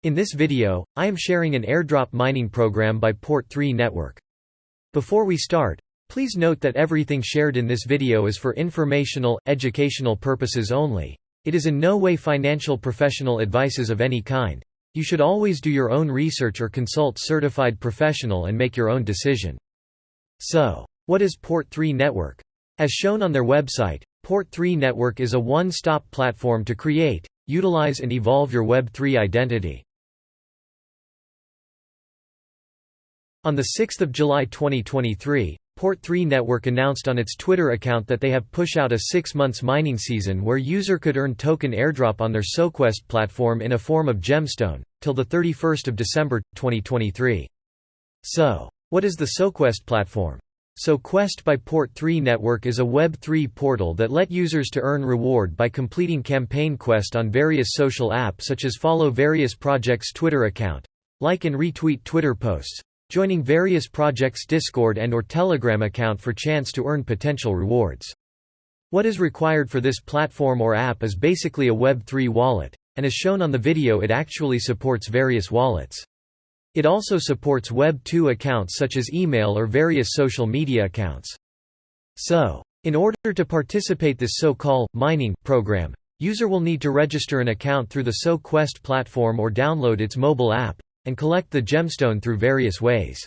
In this video, I am sharing an airdrop mining program by Port3 Network. Before we start, please note that everything shared in this video is for informational, educational purposes only. It is in no way financial professional advices of any kind. You should always do your own research or consult certified professional and make your own decision. So, what is Port3 Network? As shown on their website, Port3 Network is a one-stop platform to create, utilize and evolve your Web3 identity. On 6 July 2023, Port3 Network announced on its Twitter account that they have pushed out a 6-month mining season where user could earn token airdrop on their SoQuest platform in a form of gemstone, till 31 December, 2023. So, what is the SoQuest platform? SoQuest by Port3 Network is a Web3 portal that let users to earn reward by completing campaign quest on various social apps such as follow various projects' Twitter account, like and retweet Twitter posts, joining various projects' Discord and or Telegram account for chance to earn potential rewards. What is required for this platform or app is basically a Web3 wallet, and as shown on the video it actually supports various wallets. It also supports Web2 accounts such as email or various social media accounts. So, in order to participate this so-called mining program, user will need to register an account through the SoQuest platform or download its mobile app, and collect the gemstone through various ways.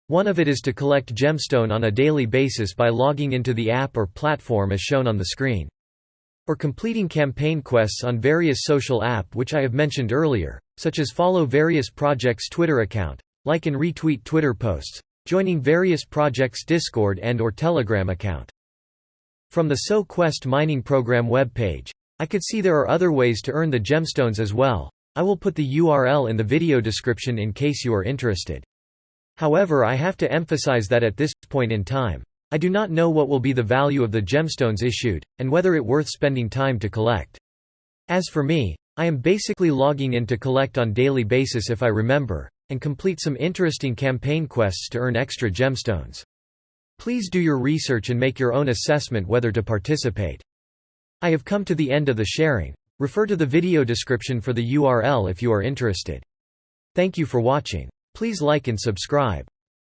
One of it is to collect gemstone on a daily basis by logging into the app or platform as shown on the screen. Or completing campaign quests on various social app which I have mentioned earlier, such as follow various projects' Twitter account, like and retweet Twitter posts, joining various projects' Discord and or Telegram account. From the SoQuest mining program webpage, I could see there are other ways to earn the gemstones as well. I will put the URL in the video description in case you are interested. However, I have to emphasize that at this point in time, I do not know what will be the value of the gemstones issued, and whether it worth spending time to collect. As for me, I am basically logging in to collect on daily basis if I remember, and complete some interesting campaign quests to earn extra gemstones. Please do your research and make your own assessment whether to participate. I have come to the end of the sharing. Refer to the video description for the URL if you are interested. Thank you for watching. Please like and subscribe.